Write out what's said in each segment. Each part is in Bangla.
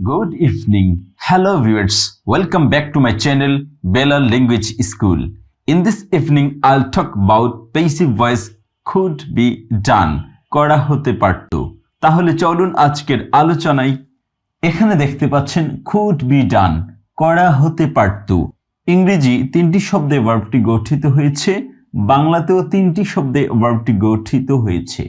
Good evening. Hello viewers. Welcome back to my channel Bangla Language School. In this evening I'll talk about passive voice could be done. করা হতে পারতো। তাহলে চলুন আজকের আলোচনায়। এখানে দেখতে পাচ্ছেন could be done করা হতে পারতো। ইংরেজি তিনটি শব্দে ভার্বটি গঠিত হয়েছে, বাংলাতেও তিনটি শব্দে ভার্বটি গঠিত হয়েছে।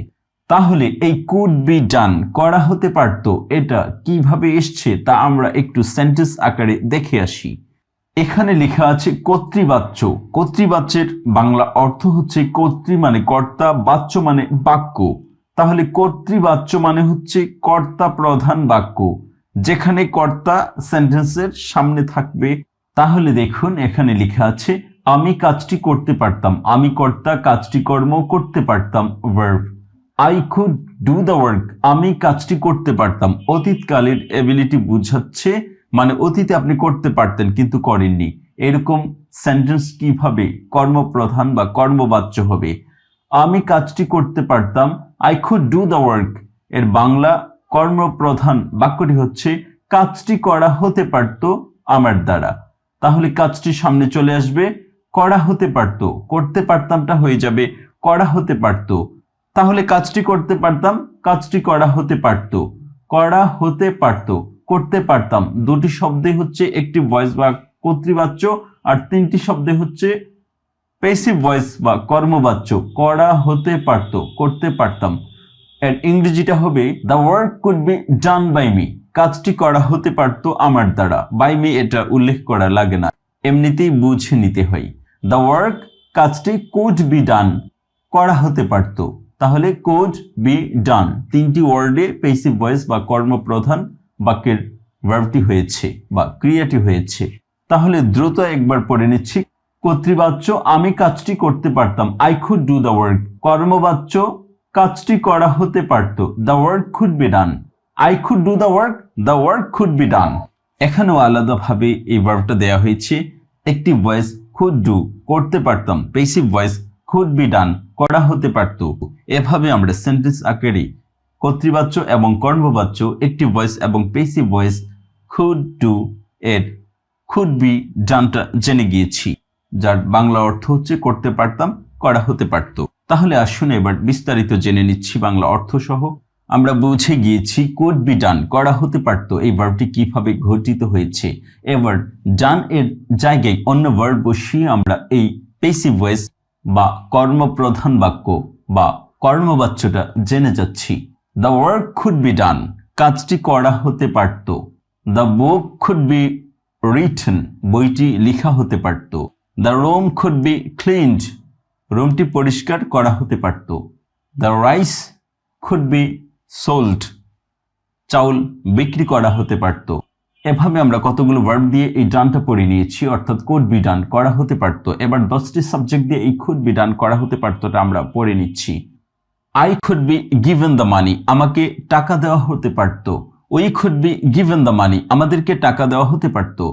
তাহলে এই কুড বি ডান করা হতে পারতো এটা কিভাবে এসছে তা আমরা একটু সেন্টেন্স আকারে দেখে আসি। এখানে লেখা আছে কর্তৃবাচ্য। কর্তৃবাচ্যের বাংলা অর্থ হচ্ছে কর্তৃ মানে কর্তা, বাচ্য মানে বাক্য। তাহলে কর্তৃবাচ্য মানে হচ্ছে কর্তা প্রধান বাক্য, যেখানে কর্তা সেন্টেন্সের সামনে থাকবে। তাহলে দেখুন এখানে লেখা আছে আমি কাজটি করতে পারতাম। আমি কর্তা, কাজটি কর্ম, করতে পারতাম verb. I could do the work আমি কাজটি করতে পারতাম। অতীতকালের এবিলিটি বুঝাচ্ছে, মানে অতীতে আপনি করতে পারতেন কিন্তু করেননি। এরকম সেন্টেন্স কিভাবে কর্মপ্রধান বা কর্মবাচ্য হবে? আমি কাজটি করতে পারতাম, I could do the work এর বাংলা কর্মপ্রধান বাক্যটি হচ্ছে কাজটি করা হতে পারতো আমার দ্বারা। তাহলে কাজটি সামনে চলে আসবে, করা হতে পারতো, করতে পারতামটা হয়ে যাবে করা হতে পারতো। তাহলে কাজটি করতে পারতাম, কাজটি করা হতে পারতো, করা হতে পারতো, করতে পারতাম। দুটি শব্দে হচ্ছে একটি ভয়েস বা কর্তৃবাচ্য, আর তিনটি শব্দে হচ্ছে প্যাসিভ ভয়েস বা কর্মবাচ্য। করা হতে পারতো, করতে পারতাম। এর ইংরেজিটা হবে the work could be done by me কাজটি করা হতে পারতো আমার দ্বারা। বাই মি এটা উল্লেখ করা লাগে না, এমনিতেই বুঝে নিতে হয়। দ্য ওয়ার্ক কাজটি কুড বি ডান করা হতে পারতো। তাহলে কুড বি ডান তিনটি ওয়ার্ডে প্যাসিভ ভয়েস বা কর্মপ্রধান বাক্যের ভার্বটি হয়েছে বা ক্রিয়াটি হয়েছে। তাহলে দ্রুত একবার পড়ে নিচ্ছি। কর্তৃবাচ্য আমি কাজটি করতে পারতাম, I could do the work. কর্মবাচ্য কাজটি করা হতে পারতো, the work could be done. I could do the work, the work could be done. এখানেও আলাদাভাবে এই ভার্বটা দেওয়া হয়েছে। একটি ভয়েস কুড ডু করতে পারতাম, passive voice could be done করা হতে পারতো। এভাবে আমরা সেন্টেন্স আকারে কর্তৃবাচ্য এবং কর্মবাচ্য, একটি ভয়েস এবং প্যাসিভ ভয়েস could do এর could be doneটা জেনে গিয়েছি, যার বাংলা অর্থ হচ্ছে করতে পারতাম, করা হতে পারতো। তাহলে আসুন এবার বিস্তারিত জেনে নিচ্ছি বাংলা অর্থ সহ। আমরা বুঝে গিয়েছি could be done করা হতে পারতো এই ভার্বটি কিভাবে গঠিত হয়েছে। এবার ডান এর জায়গায় অন্য ভার্ব বসিয়ে আমরা এই প্যাসিভ ভয়েস বা কর্মপ্রধান বাক্য বা কর্মবাচ্যটা জেনে যাচ্ছি। দ্য ওয়ার্ক কুড বি ডান কাজটি করা হতে পারত। The book could be written বইটি লেখা হতে পারত। The room could be cleaned রুমটি পরিষ্কার করা হতে পারত। The rice could B sold চাউল বিক্রি করা হতে পারত। এভাবে আমরা কতগুলো ভার্ব দিয়ে এই ডানটা পড়ে নিয়েছি, অর্থাৎ কুড বি ডান করা হতে পারতো। এবার 10টি সাবজেক্ট দিয়ে এই কুড বি ডান করা হতে পারতোটা আমরা পড়ে নিচ্ছি। I could be given the money আমাকে টাকা দেওয়া হতে পারতো। We could be given the money আমাদেরকে টাকা দেওয়া হতে পারতো।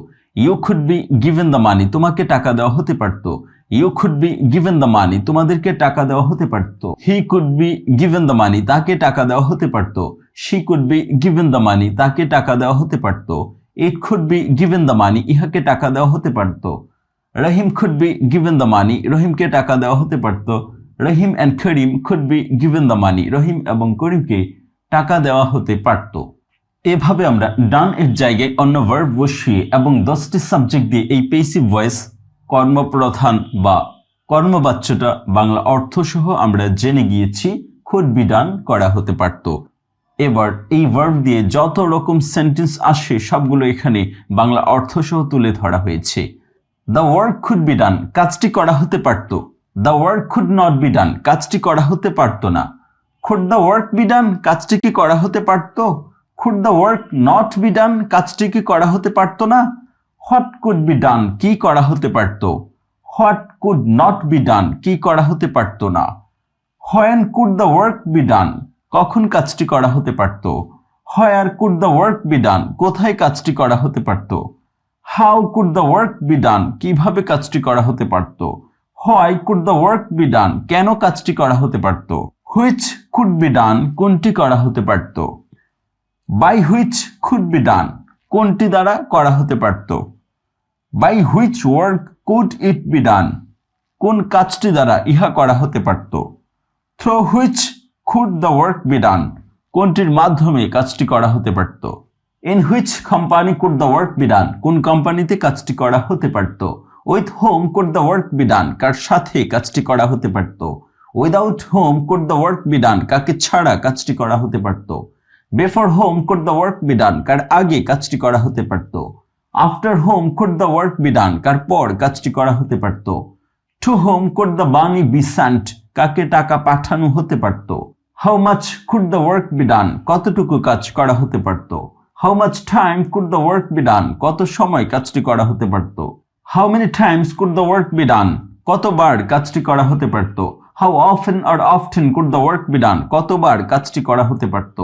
You could be given the money তোমাকে টাকা দেওয়া হতে পারতো। You could be given the money তোমাদেরকে টাকা দেওয়া হতে পারতো। He could be given the money তাকে টাকা দেওয়া হতে পারতো। She could be given the money তাকে টাকা দেওয়া হতে পারতো। It could be given the money ইহাকে টাকা দেওয়া হতে পারতো। রহিম could be given the money রহিমকে টাকা দেওয়া হতে পারতো। রহিম and Karim could be given the money রহিম এবং করিমকে টাকা দেওয়া হতে পারতো। এভাবে আমরা ডান এর জায়গায় অন্য ভার্ব বসিয়ে এবং 10টি সাবজেক্ট দিয়ে এই প্যাসিভ ভয়েস কর্মপ্রধান বা কর্মবাচ্যটা বাংলা অর্থ সহ আমরা জেনে গিয়েছি could be done করা হতে পারতো। এবার এই ভার্ব দিয়ে যত রকম সেন্টেন্স আসে সবগুলো এখানে বাংলা অর্থ সহ তুলে ধরা হয়েছে। দ্য ওয়ার্ক কুড বি ডান কাজটি করা হতে পারতো। The work could not be ডান কাজটি করা হতে পারতো না। কুড দ্য ওয়ার্ক বি ডান কাজটি কি করা হতে পারতো। Could the work not be ডান কাজটি কি করা হতে পারতো না। হোয়াট কুড বি ডান কি করা হতে পারতো। What could not be done কি করা হতে পারতো না। When could the work be done কখন কাজটি করা হতে পারত। Where could the work be done কোথায় কাজটি করা হতে পারত। How could the work be done কিভাবে কাজটি করা হতে পারত। Why could the work be done কেন কাজটি করা হতে পারত। হুইচ কুড বি ডান কোনটি করা হতে পারত। By which could be done কোনটি দ্বারা করা হতে পারত? By which work could it be done? কোন কাজটি দ্বারা ইহা করা হতে পারত? Through which could the work be done? কোনটির মাধ্যমে কাজটি করা হতে পারত? In which company could the work be done? কোন কোম্পানিতে কাজটি করা হতে পারত? With whom could the work be done? কার সাথে কাজটি করা হতে পারত? Without home could the work be done? কাকে ছাড়া কাজটি করা হতে পারত? Before whom could the work be done? কার আগে কাজটি করা হতে পারত? After whom could the work be done? কার পর কাজটি করা হতে পারত? To whom could the money be sent? কাকে টাকা পাঠানো হতে পারত? How much could the work be done? কতটুকু কাজ করা হতে পারত? How much time could the work be done? কত সময় কাজটি করা হতে পারত? How many Times could the work be ডান? কতবার কাজটি করা হতে পারত? How often or often could the work be ডান? কতবার কাজটি করা হতে পারত?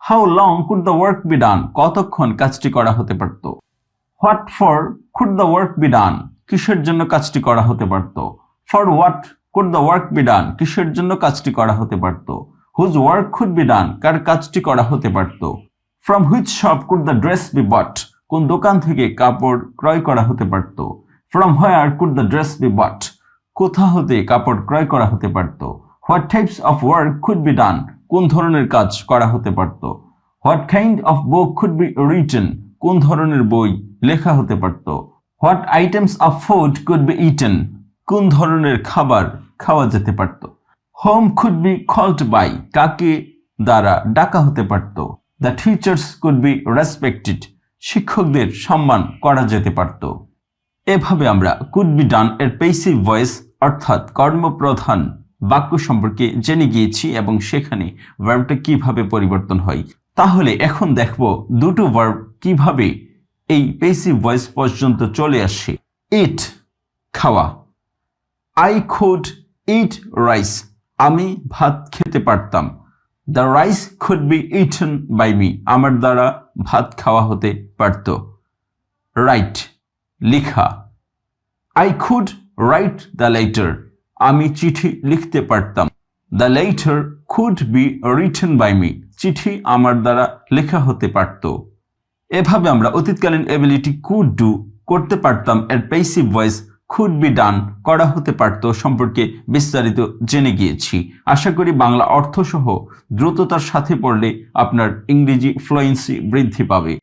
How long could the work be ডান? কতক্ষণ কাজটি করা হতে পারত? What for could the work be ডান? কিসের জন্য কাজটি করা হতে পারত? For what could the work be ডান? কিসের জন্য কাজটি করা হতে পারত? Whose work could be done? কার কাজটি করা হতে পারত? From which shop could the dress be bought? কোন দোকান থেকে কাপড় ক্রয় করা হতে পারত? From where could the dress be bought? কোথা হতে কাপড় ক্রয় করা হতে পারত? What types of work could be done? কোন ধরনের কাজ করা হতে পারত? What kind of book could be written? কোন ধরনের বই লেখা হতে পারত? What items of food could be eaten? কোন ধরনের খাবার খাওয়া যেতে পারত? Whom could be called by? কাকে দ্বারা ডাকা হতে পারত? The teachers could be respected? শিক্ষকদের সম্মান করা যেতে পারত। এভাবে আমরা কুড বি ডান এর পেসিভ ভয়েস অর্থাৎ কর্মপ্রধান বাক্য সম্পর্কে জেনে গিয়েছি এবং সেখানে ভার্বটা কিভাবে পরিবর্তন হয়। তাহলে এখন দেখব দুটো ভার্ব কিভাবে এই পেসিভ ভয়েস পর্যন্ত চলে আসে। ইট খাওয়া, আই কুড ইট রাইস, আমি ভাত খেতে পারতাম। The rice could be eaten by me, আমার দ্বারা ভাত খাওয়া হতে পারত। রাইট লিখা, I could write the letter, আমি চিঠি লিখতে পারতাম। The letter could be written by me, চিঠি আমার দ্বারা লেখা হতে পারত। এভাবে আমরা অতীতকালীন এবিলিটি কুড ডু করতে পারতাম এর পেসিভ ভয়েস কুড বি ডান করা হতে পারত সম্পর্কে বিস্তারিত জেনে গিয়েছি। আশা করি বাংলা অর্থসহ দ্রুততার সাথে পড়লে আপনার ইংরেজি ফ্লুয়েন্সি বৃদ্ধি পাবে।